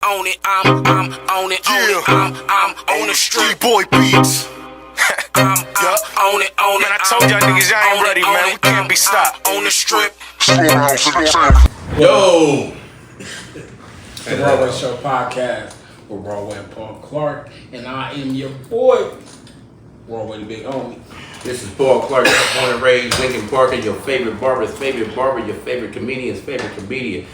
on it, I'm on it, I'm on the street. Boy beats. I'm on it. Man, I told y'all niggas y'all ain't ready, man. We can't be stopped. On the strip. Yo! The Broadway Show podcast with Broadway and Paul Clark, and I am your boy, Broadway the Big Homie. This is Paul Clark, born and raised Lincoln Parker, your favorite barber, your favorite comedian's favorite comedian.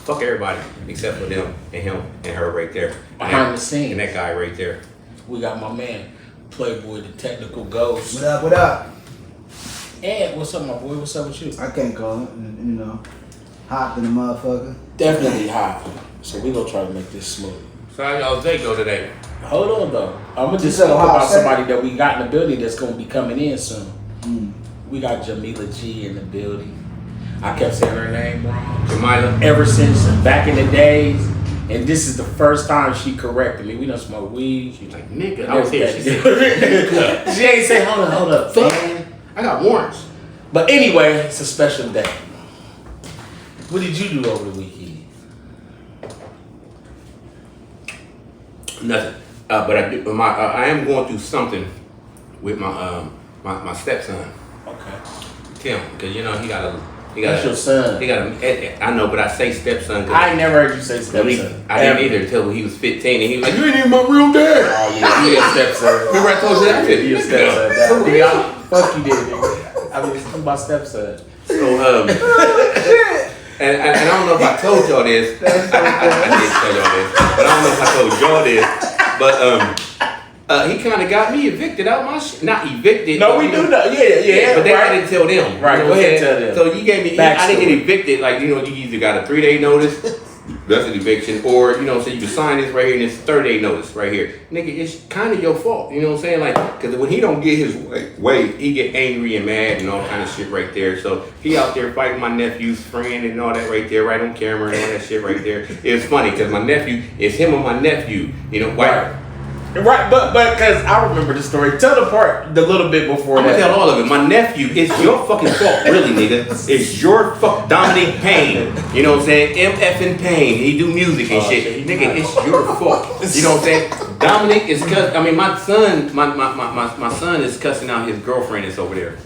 Fuck everybody except for them and him and her right there. Behind the scenes. And that guy right there. We got my man, Playboy the Technical Ghost. What up, what up? And what's up, my boy? What's up with you? I can't call it, you know, hot than a motherfucker. Definitely hot. So we gonna try to make this smooth. So how y'all's day go today? Hold on though. I'm gonna just You said talk hot, about say? somebody that we got in the building that's gonna be coming in soon. We got Jamila G in the building. I kept saying her name wrong. Jamila. Ever since back in the days, and this is the first time she corrected me. We done smoke weed. She's like, nigga. I was here. She said, She ain't say, hold up, fuck. man. I got warrants. But anyway, it's a special day. What did you do over the weekend? Nothing. But I do. I am going through something with my stepson, Okay. Tim, because you know he got That's your son. He got a. I know, but I say stepson. I ain't never heard you say stepson. I didn't either until he was 15, and he was like, "You ain't even my real dad." Oh yeah, you a stepson. Remember I told you that? You a stepson. Nigga, fuck you did, nigga. I mean, it's my stepson. So and I don't know if I told y'all this. I did tell y'all this, but I don't know if I told y'all this. But he kind of got me evicted out my shit. Not evicted. No, we do know. Yeah. But then right. I didn't tell them. Right, You know go what ahead I'm saying? and tell them. So you gave me. I didn't get evicted. Like, you know, you either got a 3-day notice, that's an eviction, or you know, so you can sign this right here and it's 30-day notice right here. Nigga, it's kind of your fault. You know what I'm saying? Like, because when he don't get his way, he get angry and mad and all kind of shit right there. So he out there fighting my nephew's friend and all that right there, right on camera and all that shit right there. It's funny because my nephew, it's him and my nephew. You know, Right. Right, but because I remember the story. Tell the little bit before I'm that. gonna tell all of it. My nephew, it's your fucking fault, really, nigga. It's your fuck. Dominic Payne, you know what I'm saying? MF and Payne, he do music and shit. Nigga, it's your fault. You know what I'm saying? Dominic is my son, my son is cussing out his girlfriend that's over there,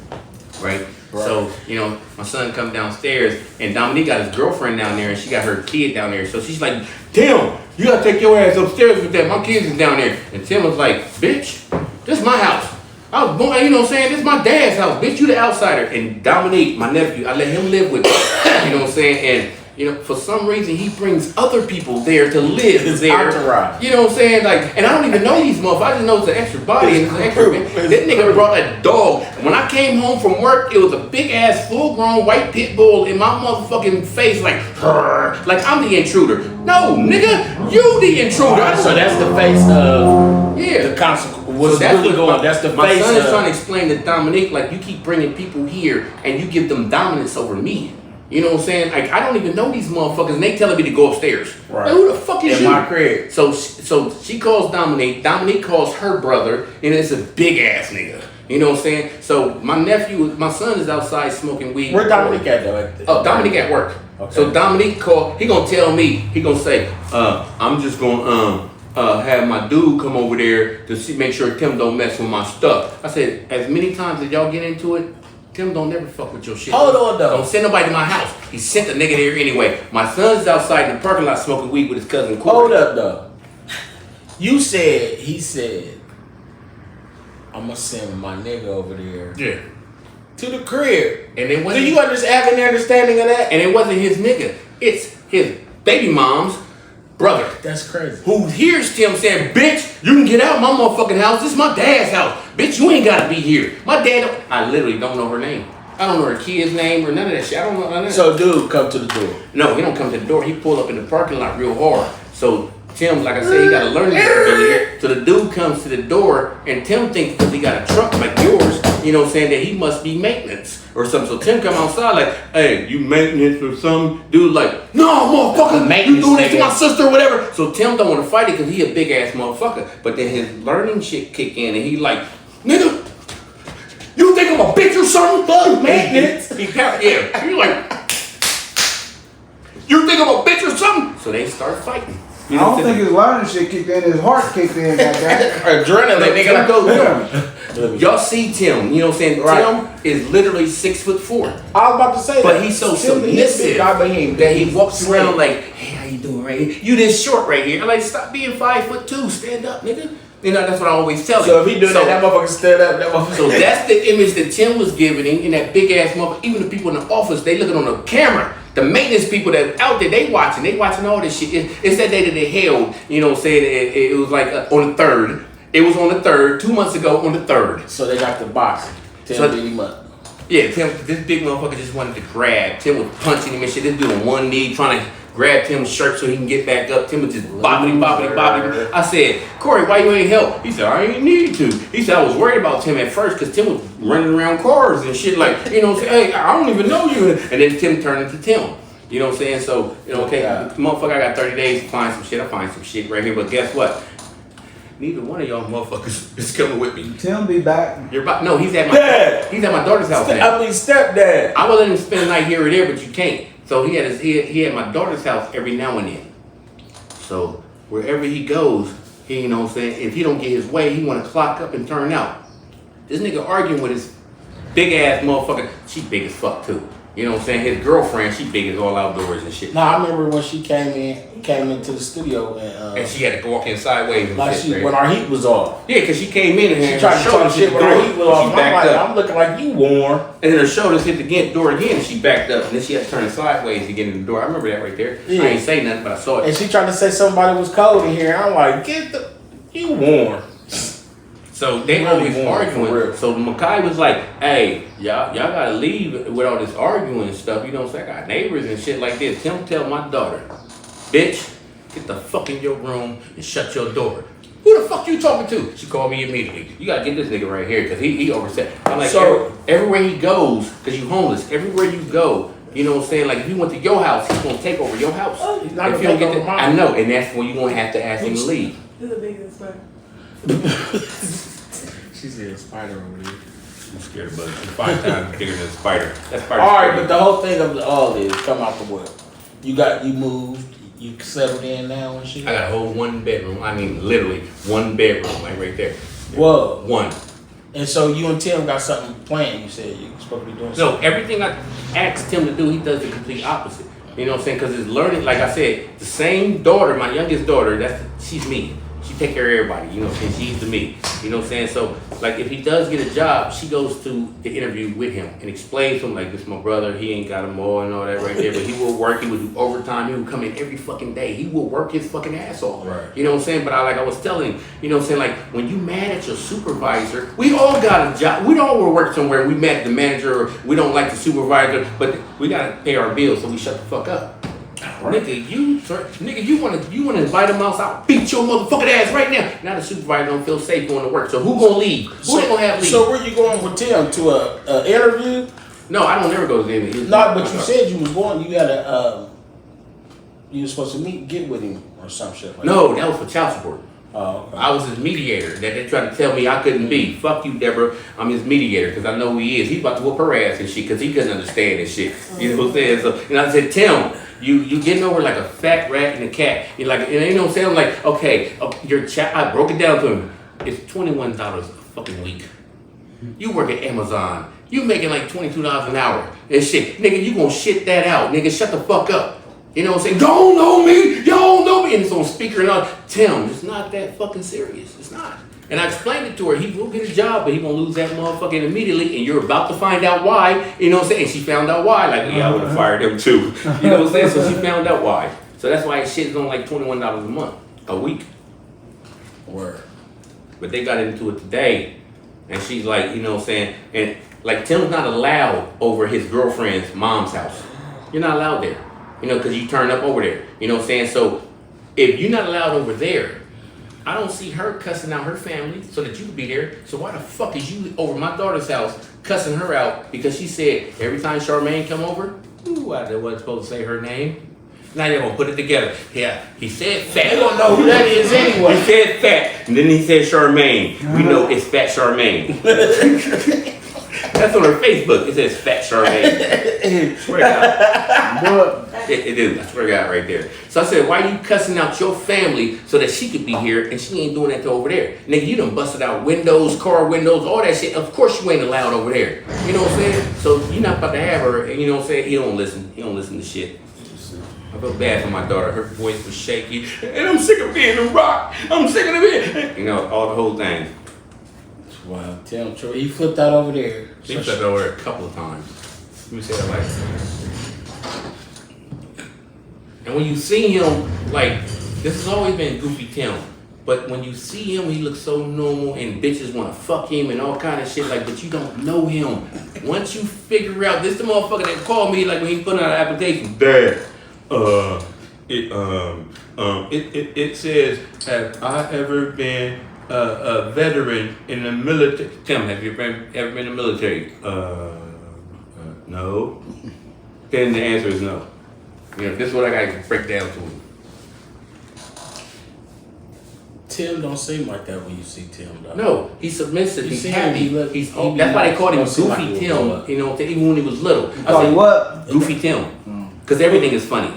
right? So, you know, my son come downstairs and Dominique got his girlfriend down there and she got her kid down there. So she's like, Tim, you gotta take your ass upstairs with that. My kids is down there. And Tim was like, bitch, this is my house. I was born, you know what I'm saying? This is my dad's house. Bitch, you the outsider. And Dominique, my nephew, I let him live with me. You know what I'm saying? And, you know, for some reason, he brings other people there to live His there. entourage. You know what I'm saying? Like, and I don't even know these motherfuckers. I just know it's an extra body and it's an extra. That nigga brought a dog. When I came home from work, it was a big ass, full grown white pit bull in my motherfucking face, like, like I'm the intruder. No, nigga, you the intruder. So that's the face of Yeah. the consequence. What's that's really what going? That's the my face son of. is trying to explain to Dominique, like, you keep bringing people here and you give them dominance over me. You know what I'm saying? Like, I don't even know these motherfuckers, and they telling me to go upstairs. Right. Like, who the fuck is In you? my crib. So she calls Dominique. Dominique calls her brother, and it's a big ass nigga. You know what I'm saying? So my son is outside smoking weed. Where Dominic at though? Oh, Dominique at work. Okay. So Dominique called. He gonna tell me. He gonna say, I'm just gonna have my dude come over there to make sure Tim don't mess with my stuff. I said, as many times as y'all get into it, Tim don't never fuck with your shit. Hold on though. Don't send nobody to my house. He sent the nigga there anyway. My son's outside in the parking lot smoking weed with his cousin Corey. Hold up though. He said, I'm gonna send my nigga over there Yeah. to the crib. And it Do wasn't, you have any understanding of that? and it wasn't his nigga. It's his baby mom's brother. That's crazy. Who hears Tim saying, bitch, you can get out my motherfucking house. This is my dad's house. Bitch, you ain't gotta be here. My dad, I literally don't know her name. I don't know her kid's name or none of that shit. I don't know none of that. So dude, come to the door. No, he don't come to the door. He pull up in the parking lot real hard. So Tim, like I said, he got a learning disability. So the dude comes to the door, and Tim thinks because he got a truck like yours, you know what I'm saying, that he must be maintenance or something. So Tim come outside like, hey, you maintenance or something? Dude like, no, motherfucker, you doing this to my sister or whatever. So Tim don't want to fight it because he a big ass motherfucker. But then his learning shit kick in, and he like, nigga, you think I'm a bitch or something? Fuck maintenance. Yeah, you like, you think I'm a bitch or something? So they start fighting. You I know don't think his learning shit kicked in. His heart kicked in. Goddamn. Adrenaline. Like, nigga, I go Yeah. y'all see Tim, you know what I'm saying? Right. Tim is literally 6'4". I was about to say But that. he's so Tim, he's a submissive big guy, but he ain't that he big. walks around like, hey, how you doing right here? You this short right here. I'm like, stop being 5'2", stand up, nigga. You know, that's what I always tell him. So if he doing that motherfucker stand up, that motherfucker. So that's the image that Tim was giving him, and that big ass motherfucker. Even the people in the office, they looking on the camera. The maintenance people that out there, they watching all this shit. It's that day that they held, you know what I'm saying? It was like on the 3rd. It was on the 3rd, 2 months ago on the 3rd. So they got the boxing. Tim beat him up. Yeah, Tim, this big motherfucker just wanted to grab. Tim was punching him and shit. This dude on one knee trying to grab Tim's shirt so he can get back up. Tim was just bobbity. I said, Corey, why you ain't help? He said, I ain't need to. He said, I was worried about Tim at first because Tim was running around cars and shit like, you know what I'm saying? Hey, I don't even know you. And then Tim turned into Tim. You know what I'm saying? So, you know, okay, motherfucker, I got 30 days to find some shit. I find some shit right here. But guess what? Neither one of y'all motherfuckers is coming with me. Tim be back. No, he's at my Dad. He's at my daughter's house now. Stepdad. I would let him spend the night here or there, but you can't. So he had my daughter's house every now and then. So wherever he goes, he, you know what I'm saying, if he don't get his way, he want to clock up and turn out. This nigga arguing with his big ass motherfucker. She big as fuck too. You know what I'm saying? His girlfriend, she big as all outdoors and shit. No, I remember when she came into the studio And she had to walk in sideways and like shit. when our heat was off. Yeah, because she came in and She tried to talk shit when our heat was off. She backed up. I'm looking like you warm. And then her shoulders hit the door again and she backed up. And then she had to turn sideways to get in the door. I remember that right there. Yeah. I ain't say nothing, but I saw it. And she tried to say somebody was cold in here. I'm like, you warm. So they Really always warm, for real. arguing. So Makai was like, hey, y'all gotta leave with all this arguing and stuff. You know what I'm saying? I got neighbors and shit like this. Tim tell my daughter, bitch, get the fuck in your room and shut your door. Who the fuck you talking to? She called me immediately. You gotta get this nigga right here because he overset. I'm like, So- everywhere he goes, because you homeless, everywhere you go, you know what I'm saying? Like if he went to your house, he's gonna take over your house. He's not If gonna you don't take get over mine. I know, and that's when you're gonna have to ask him to leave. This is the biggest one. She said a spider over there. I'm scared of bugs. 5 times bigger than a spider. That's spider. All right, but the whole thing of all this come out the what? You moved, you settled in now and shit. I got a whole 1 bedroom. I mean, literally 1 bedroom, like right there. Whoa. 1. And so you and Tim got something planned. You said you were supposed to be doing No, something. everything I asked him to do, he does the complete opposite. You know what I'm saying? Because it's learning, like I said, the same daughter, my youngest daughter, she's me. She take care of everybody, you know what I'm saying? She's the me. You know what I'm saying? So, like, if he does get a job, she goes to the interview with him and explains to him, like, this is my brother, he ain't got them all and all that right there, but he will work, he will do overtime, he will come in every fucking day. He will work his fucking ass off. Right. You know what I'm saying? But I was telling him, you know what I'm saying? Like, when you mad at your supervisor, we all got a job. We all will work somewhere. We mad at the manager, or we don't like the supervisor, but we gotta pay our bills, so we shut the fuck up. Nigga, you wanna invite him else? I'll beat your motherfucking ass right now. Now the supervisor don't feel safe going to work. So who gonna leave? Who they gonna have leave? So where you going with Tim to a interview? No, I don't ever go to the interview. No, but you said you was going. You had you were supposed to get with him or some shit. Like No, that was for child support. Oh, okay. I was his mediator that they tried to tell me I couldn't be. Fuck you, Deborah. I'm his mediator because I know who he is. He's about to whoop her ass and shit because he couldn't understand this shit. You know what I'm saying? So, and I said, Tim, you getting over like a fat rat and a cat. You're like, and you know what I'm saying? I'm like, okay, your child. I broke it down to him. It's $21 a fucking week. You work at Amazon. You making like $22 an hour and shit. Nigga, you gonna shit that out. Nigga, shut the fuck up. You know what I'm saying? Don't know me. Y'all know me. And it's on speaker and all. Tim, it's not that fucking serious. It's not. And I explained it to her. He will get a job, but he gonna lose that motherfucking immediately. And you're about to find out why. You know what I'm saying? And she found out why. Like, yeah, I would have fired him too. You know what I'm saying? So she found out why. So that's why his shit is on like $21 a month, a week. Word. But they got into it today. And she's like, you know what I'm saying? And like Tim's not allowed over his girlfriend's mom's house. You're not allowed there. You know, because you turn up over there. You know what I'm saying? So if you're not allowed over there, I don't see her cussing out her family so that you can be there. So why the fuck is you over my daughter's house cussing her out because she said every time Charmaine come over, ooh, I wasn't supposed to say her name. Now you're gonna put it together. Yeah, he said fat. They don't know who that is anyway. He said fat, and then he said Charmaine. We know it's Fat Charmaine. That's on her Facebook. It says Fat Charmaine. Swear to God. But It is. I swear to God, right there. So I said, why you cussing out your family so that she could be here and she ain't doing that to over there? Nigga, you done busted out windows, car windows, all that shit. Of course you ain't allowed over there. You know what I'm saying? So you're not about to have her, and you know what I'm saying? He don't listen. He don't listen to shit. I feel bad for my daughter. Her voice was shaky. And I'm sick of being a rock. I'm sick of it. You know, all the whole thing. Wow, Tim Troy, he flipped out over there. He flipped over there a couple of times. Let me say that like. And when you see him, like, this has always been Goofy Tim. But when you see him, he looks so normal and bitches want to fuck him and all kind of shit, like, but you don't know him. Once you figure out, this the motherfucker that called me, like, when he put out an application, Dad, it says, have I ever been a veteran in the military? Tim, have you ever been in the military? No. Then the answer is no. You know, this is what I gotta break down to him. Tim don't seem like that when you see Tim, though. No, he's submissive. He's see happy. him, That's why they called him don't seem Goofy like Tim. You know, even when he was little. I Call said, you what? Goofy Tim. Because everything is funny.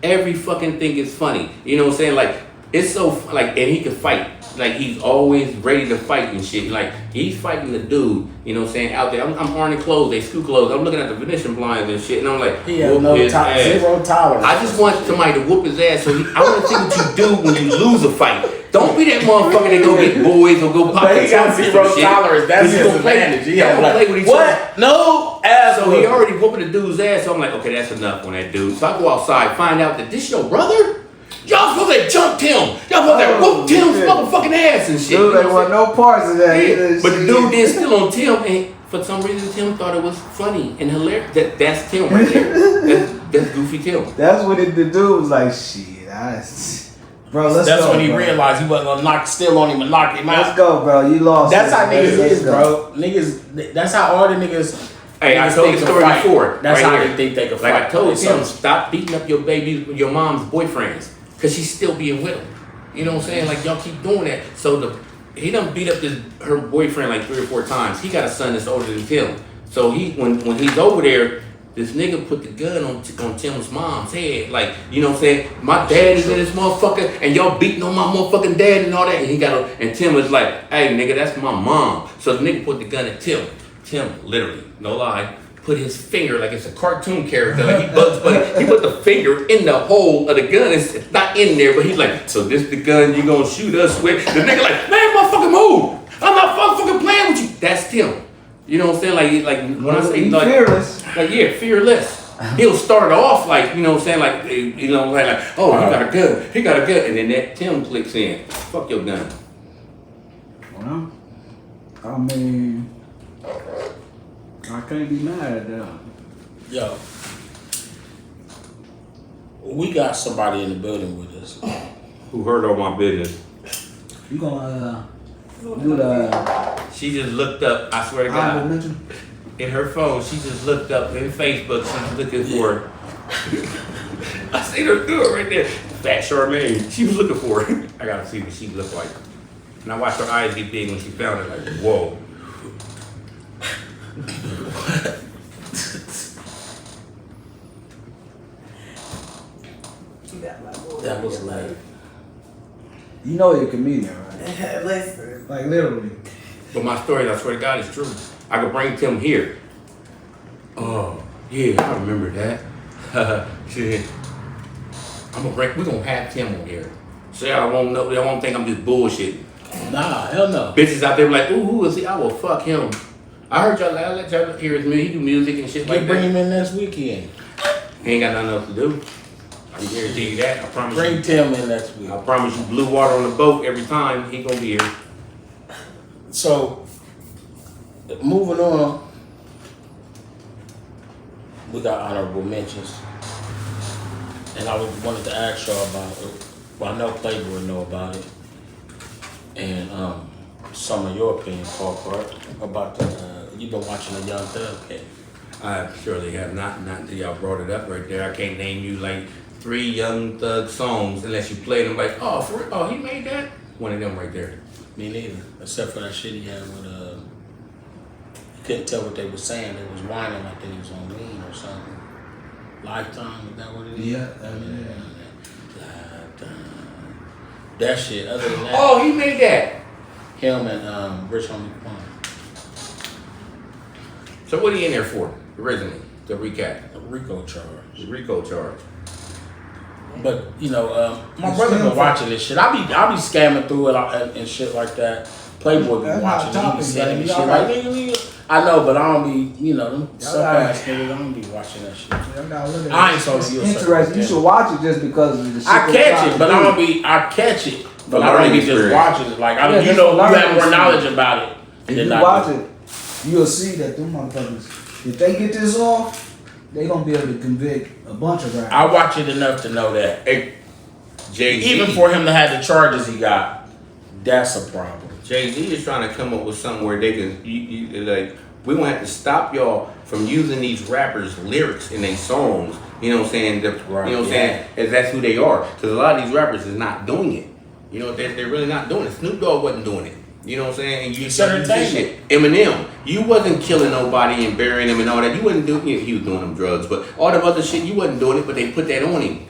Every fucking thing is funny. You know what I'm saying? Like, it's so, like, and he can fight. Like, he's always ready to fight and shit. Like, he's fighting the dude, you know what I'm saying, out there. I'm ironing clothes, they screw clothes. I'm looking at the Venetian blinds and shit, and I'm like, He has no zero tolerance. I just want somebody to whoop his ass, so I want to see what you do when you lose a fight. Don't be that motherfucker that go get boys or go pop But he got zero tolerance. That's his advantage. He don't like, play with each what? other. No, So asshole. he already whooping the dude's ass, so I'm like, okay, that's enough on that dude. So I go outside, find out that this your brother? Y'all supposed to jump him. Y'all supposed to whoop Tim's motherfucking ass and shit. Dude, they want no parts of that. Yeah. But the dude did still on Tim, and for some reason Tim thought it was funny and hilarious. That's Tim right there. That's Goofy Tim. That's what the dude was like, shit, bro, let's That's go, when he bro. realized he wasn't gonna steal on him and knock him out. Let's go, bro. You lost. That's how Let's niggas is, go. bro. Niggas, that's how all the niggas. Hey, I niggas told think the can story fight. before. That's right how here. they think they can like fight. I told It's him, some- stop beating up your your mom's boyfriends, cause she's still being with him. You know what I'm saying? Like, y'all keep doing that. So he done beat up her boyfriend like 3 or 4 times. He got a son that's older than Tim. So when he's over there, this nigga put the gun on Tim's mom's head. Like, you know what I'm saying? My dad is in this motherfucker, and y'all beating on my motherfucking dad and all that. And Tim was like, hey, nigga, that's my mom. So the nigga put the gun at Tim. Tim, literally, no lie, put his finger like it's a cartoon character. Like he Bugs Bunny. He put the finger in the hole of the gun. It's not in there, but he's like, so this the gun you gonna shoot us with? The nigga like, man, motherfucking move. I'm not fucking playing with you. That's Tim. You know what I'm saying? Like when I say He's like, fearless. like yeah, fearless. He'll start off like, you know what I'm saying, like, you know, like, oh, he got a gun, and then that Tim clicks in. Fuck your gun. Well, I mean, I can't be mad at that. Yo, we got somebody in the building with us. Who heard all my business? You gonna do the She just looked up, I swear to honorable God, mention? in her phone, she just looked up in Facebook, she's looking for I seen her do it right there. Fat Charmaine, she was looking for it. I gotta see what she looked like. And I watched her eyes get big when she found it, like, whoa. That was like, You know you're a comedian, right? Listen. Like literally. But my story, I swear to God, is true. I could bring Tim here. Oh, yeah, I remember that. Shit. We're gonna have Tim on here. So y'all won't know, they won't think I'm just bullshit. nah, hell no. Bitches out there like, ooh, who is he? I will fuck him. I heard y'all, I let y'all hear his music. He do music and shit like Bring that. him in next weekend. He ain't got nothing else to do. I can guarantee you that. I promise Bring you. Tim in next week. I promise you, blue water on the boat every time. He gonna be here. So, moving on, we got honorable mentions. And I wanted to ask y'all about it. Well, I know Playboy know about it. And some of your opinion, Paul Clark, about the, you've been watching the Young Thug case. I surely have not until y'all brought it up right there. I can't name you like 3 Young Thug songs unless you play them like, oh, for real? Oh, he made that? One of them right there. Me neither, except for that shit he had with, you couldn't tell what they were saying. They was whining like they was on lean or something. Lifetime, is that what it is? Yeah. Lifetime. That shit, other than that. Oh, he made that. Him and Rich Homie Quan. So what are he in there for originally? To recap. A RICO charge. The RICO charge. But you know, my brother been watching this shit. I be scamming through it and shit like that. Playboy be That's watching not it. He be topic, sending me man. shit like nigga. I know, but I don't be, you know, them suck right. ass niggas. I don't be watching that shit. I I ain't so you. interesting. You should watch it just because of the shit. I catch it, but I don't be. I catch it, but I don't be just watching it. Like I mean, you know, you have more knowledge about it. If you watch it, you'll see that them motherfuckers, if they get this off, they gonna be able to convict a bunch of rappers. I watch it enough to know that. Hey, Jay-Z. Even for him to have the charges he got, that's a problem. Jay-Z is trying to come up with something where they can, like, we won't have to stop y'all from using these rappers' lyrics in their songs. You know what I'm saying? Right, you know what I'm saying? As that's who they are. Because a lot of these rappers is not doing it. You know, they're really not doing it. Snoop Dogg wasn't doing it. You know what I'm saying? And you It's entertainment. shit. Eminem, you wasn't killing nobody and burying them and all that. You wasn't doing it. He was doing them drugs, but all the other shit, you wasn't doing it. But they put that on him.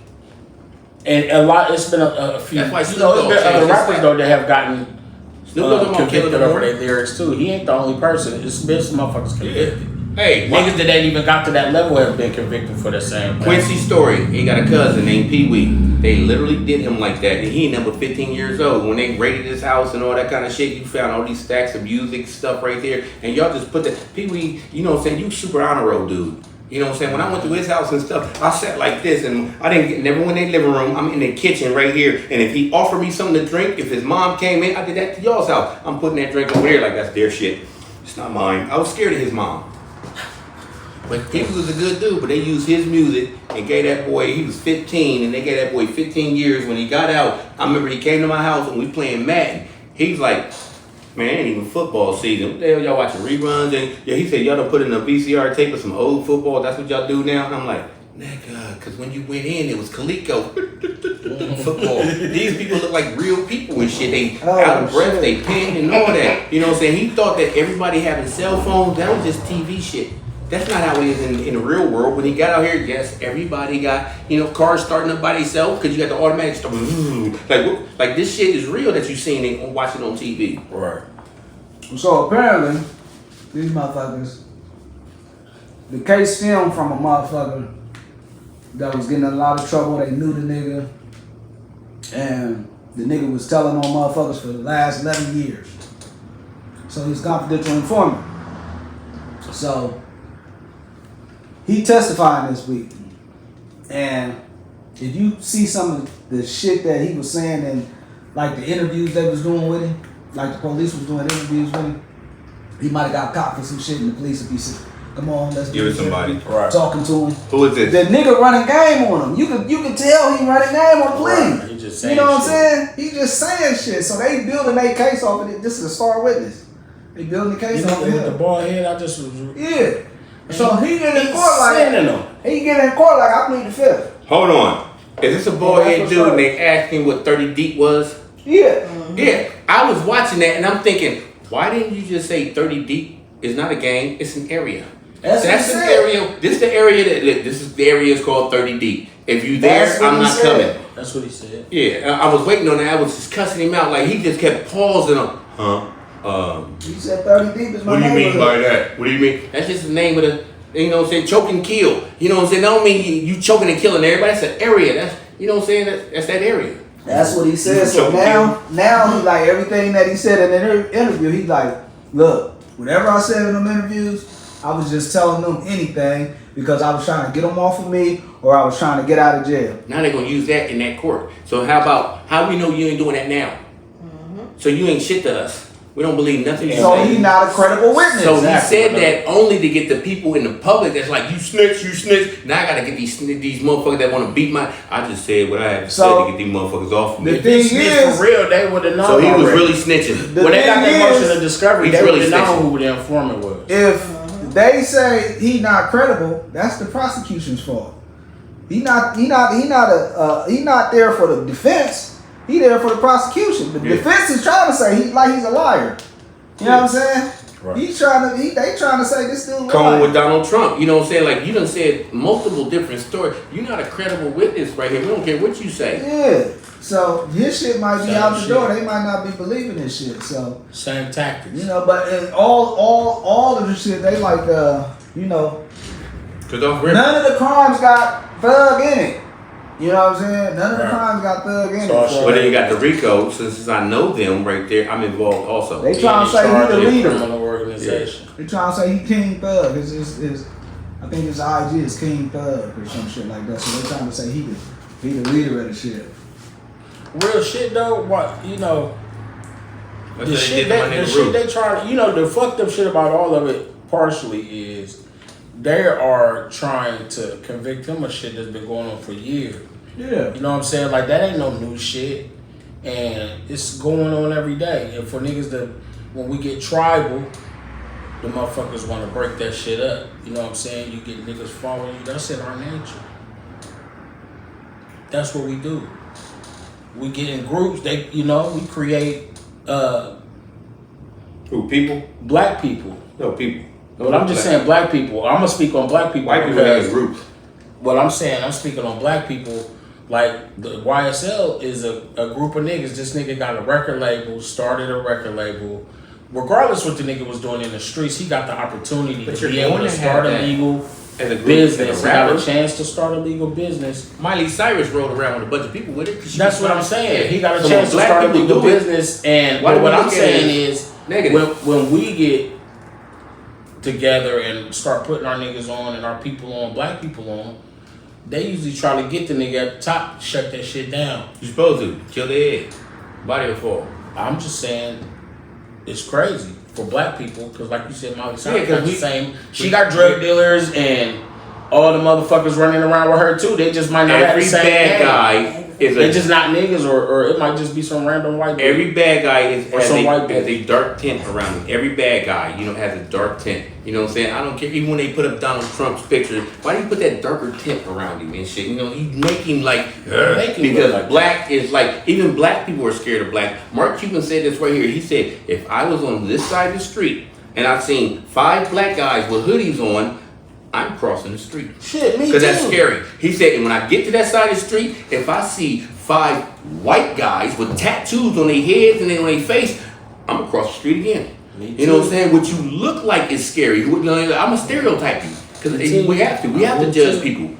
And a lot, it's been a few. That's why You Snoop know, it's Dogg been other changed his rappers style. though that have gotten Snoop Dogg don't kill convicted them over more. their lyrics too. He ain't the only person. It's been some motherfuckers convicted. Hey, Niggas that ain't even got to that level have been convicted for the same thing. Quincy Story, he got a cousin named Pee Wee. They literally did him like that. And he number 15 years old. When they raided his house and all that kind of shit, you found all these stacks of music stuff right there. And y'all just put that. Pee Wee, you know what I'm saying? You super honor roll dude. You know what I'm saying? When I went to his house and stuff, I sat like this and I didn't never went in their living room. I'm in the kitchen right here. And if he offered me something to drink, if his mom came in, I did that to y'all's house. I'm putting that drink over there like that's their shit. It's not mine. I was scared of his mom. But he was a good dude, but they used his music and gave that boy, he was 15, and they gave that boy 15 years. When he got out, I remember he came to my house and we playing Madden. He's like, man, it ain't even football season. What the hell y'all watching reruns? And yeah, he said, y'all done put in a VCR tape of some old football. That's what y'all do now? And I'm like, nigga, because when you went in, it was Coleco. Football. These people look like real people and shit. They out of breath, they pinned and all that. You know what I'm saying? He thought that everybody having cell phones, that was just TV shit. That's not how it is in the real world. When he got out here, yes, everybody got, you know, cars starting up by themselves because you got the automatic start. Like this shit is real that you seen and watching on TV. Right. So apparently, these motherfuckers, the case stemmed from a motherfucker that was getting in a lot of trouble. They knew the nigga, and the nigga was telling on motherfuckers for the last 11 years. So he's confidential informant. So he testifying this week, and if you see some of the shit that he was saying in like the interviews they was doing with him, like the police was doing interviews with him, he might have got caught for some shit in the police if he said, come on, let's Give it somebody. Right. talking to him. Who is this? The nigga running game on him. You can tell he running game on the plea. Right. He just You saying know what I'm shit. saying? He just saying shit. So they building their case off of it. This is a star witness. They building the case You know, off of with the him. bald head, I just was. Yeah. So he get in He's court like sending them. he get in court like I plead the fifth. Hold on. Is this a bald head that's dude what's and they asked him what 30 deep was? Yeah. Yeah. I was watching that and I'm thinking, why didn't you just say 30 deep is not a gang, it's an area. That's what That's he an said. area. This is the area this is the area is called 30 deep. If you there, That's what I'm he not said. coming. That's what he said. Yeah, I was waiting on that. I was just cussing him out. Like he just kept pausing on, He said 30 deep is my what do you mean by neighborhood. that? What do you mean? That's just the name of the, you know what I'm saying, choke and kill. You know what I'm saying? That don't mean you choking and killing everybody. That's an area. That's, you know what I'm saying? That's that area. That's what he said. So now he like everything that he said in the interview. He like, look, whatever I said in them interviews, I was just telling them anything because I was trying to get them off of me or I was trying to get out of jail. Now they're gonna use that in that court. So how we know you ain't doing that now? So you ain't shit to us. We don't believe nothing you So say. he's not a credible witness. So Exactly. he said that only to get the people in the public that's like, you snitch. Now I gotta get these motherfuckers that wanna beat my. I just said what I had to say So, to get these motherfuckers off of me. the If he thing snitched is- for real, they would have known. So he was already. really snitching. The When they got thing that motion is, of discovery, he's they really would have known snitching. who the informant was. If they say he not credible, that's the prosecution's fault. He not there for the defense. He there for the prosecution. The defense is trying to say he's a liar. You know what I'm saying? Right. They trying to say this dude Coming lying. with Donald Trump, you know what I'm saying? Like, you done said multiple different stories. You're not a credible witness right here. We don't care what you say. Yeah. So his shit might be Same out the shit. door. They might not be believing this shit. So Same tactics. you know, but all of the shit they like, you know, Cause don't none of the crimes got thug in it. You know what I'm saying? None of the Right. crimes got thug in So it. So But then you got the RICO. Since I know them right there, I'm involved also. they trying to say he Charged the with leader. criminal organization. They trying to say he King Thug. I think his IG is King Thug or some shit like that. So they trying to say he the leader of the shit. Real shit though, what you know, That's the what they shit did to my the nigga shit Root. they try, you know, the fucked up shit about all of it partially is they are trying to convict him of shit that's been going on for years. Yeah. You know what I'm saying? Like that ain't no new shit, and it's going on every day. And for niggas that when we get tribal, the motherfuckers want to break that shit up. You know what I'm saying? You get niggas following you. That's in our nature. That's what we do. We get in groups. They, you know, we create Who, people? black people. No, people. But I'm just saying black people. I'm gonna speak on black people. White people because have groups. what I'm saying, I'm speaking on black people. Like the YSL is a group of niggas. This nigga got a record label, started a record label. Regardless what the nigga was doing in the streets, he got the opportunity But to you're be able going to to start have a that legal as a group, business. as He a got a rapper. chance to start a legal business. Miley Cyrus rode around with a bunch of people with it. 'Cause she That's was what I'm saying. He got a So chance to when black start a people legal do it, business. And why do what we I'm look at it saying as is, negative? when we get together and start putting our niggas on and our people on, black people on, they usually try to get the nigga at the top to shut that shit down. You supposed to kill their head, body will fall. I'm just saying, it's crazy for black people because, like you said, Miley Cyrus 'cause got the we- same. She got drug dealers and all the motherfuckers running around with her too. They just might not have Every the same bad name. guy is They a. just not niggas, or it might just be some random white dude. Every bad guy Or has some white a dude. dark tint around him. Every bad guy, has a dark tint. You know what I'm saying? I don't care. Even when they put up Donald Trump's picture, why do you put that darker tint around him and shit? You make him like, Make him because look like black is like, even black people are scared of black. Mark Cuban said this right here. He said, if I was on this side of the street and I've seen 5 black guys with hoodies on, I'm crossing the street. Shit, me too. Because that's scary. He said, and when I get to that side of the street, if I see 5 white guys with tattoos on their heads and then on their face, I'm going to cross the street again. Me You know what I'm too. saying? What you look like is scary. I'm going to stereotype you. Because Me too. we have to. We have to Me judge too. people.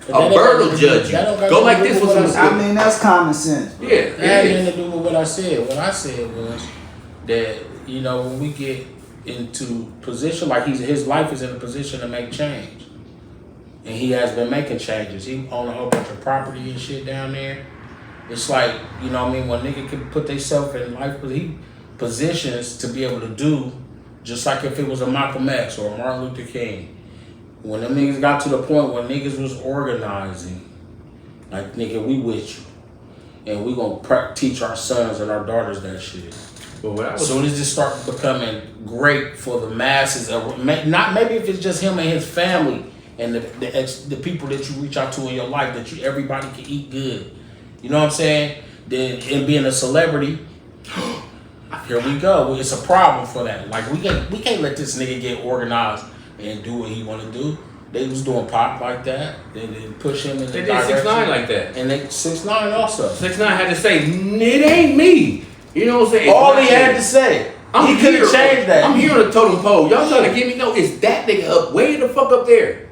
But A that ain't bird got will to do- judge that don't you. got Go to like do this with was what on I mean, that's common sense. Yeah, That had it is. nothing to do with what I said. What I said was that, when we get into position, like his life is in a position to make change. And he has been making changes. He own a whole bunch of property and shit down there. It's like, when nigga can put themselves in life, he positions to be able to do, just like if it was a Malcolm X or a Martin Luther King. When them niggas got to the point where niggas was organizing, like, nigga, we with you. And we gonna teach our sons and our daughters that shit. But what I As was soon as it starts becoming great for the masses, not maybe if it's just him and his family and the people that you reach out to in your life, that everybody can eat good. You know what I'm saying? Then and being a celebrity, here we go. It's a problem for that. Like we can't let this nigga get organized and do what he want to do. They was doing pop like that. They push him in the they did direction. 6ix9ine like that. And they 6ix9ine also. 6ix9ine had to say, it ain't me. You know what I'm saying? It's All not he me. had to say. He could have changed that. I'm here on the totem pole. Y'all trying to get me? No, it's that nigga up way the fuck up there.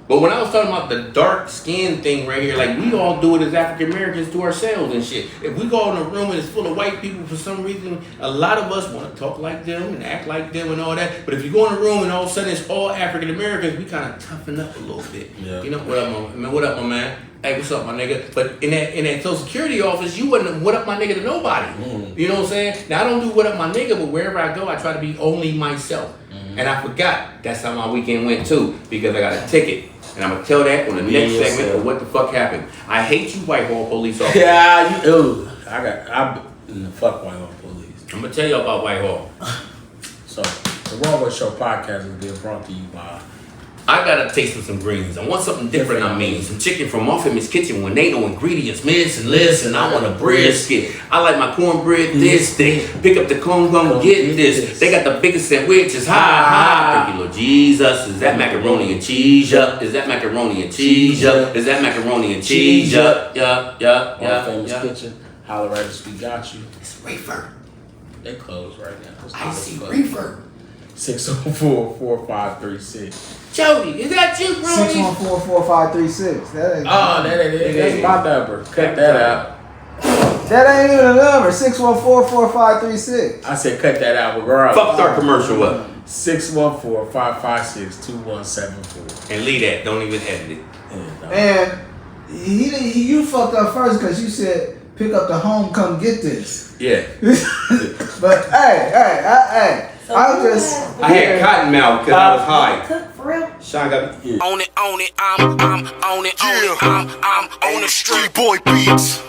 But when I was talking about the dark skin thing right here, like we all do it as African Americans to ourselves and shit. If we go in a room and it's full of white people for some reason, a lot of us want to talk like them and act like them and all that. But if you go in a room and all of a sudden it's all African Americans, we kind of toughen up a little bit. Yeah. What up, my man? Hey, what's up, my nigga? But in that Social Security office, you wouldn't what up, my nigga to nobody. You know what I'm saying? Now I don't do what up, my nigga, but wherever I go, I try to be only myself. And I forgot that's how my weekend went too, because I got a ticket. And I'm gonna tell that on the next segment of what the fuck happened. I hate you, Whitehall police officers. Yeah, fuck Whitehall police. I'm gonna tell you about Whitehall. So, the Wrong Way Show podcast is being brought to you by I got a taste of some greens. I want something different, I mean. Some chicken from Off in Miss Kitchen when they know ingredients. Listen, I want a brisket. I like my cornbread this thick. Pick up the cone, come get this. They got the biggest sandwiches. Ha. Thank you, Lord Jesus. Is that macaroni and cheese? Yup. Is that macaroni and cheese? Yup. Is that macaroni and cheese? Yup. Off Famous Kitchen. Holler at us, we got you. It's Reefer. They closed right now. I see Reefer. 604-4536. Jody, is that you, bro? 614-4536. That ain't. Oh, that ain't it. That's my number. Cut that out. That ain't even a number. 614-4536. I said cut that out regardless. Fuck our commercial up. 614-556-2174. And leave that. Don't even edit it. And you fucked up first because you said pick up the home, come get this. Yeah. But hey. So I had cotton mouth because I was high. Cook for real? Sean got me. On it, I'm on it, I'm on the street. Boy beats.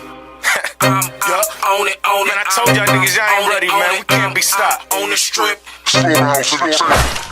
I'm on it, Man, I told y'all niggas y'all ain't ready, man. We can't be stopped. on the strip. Slow down to the tape.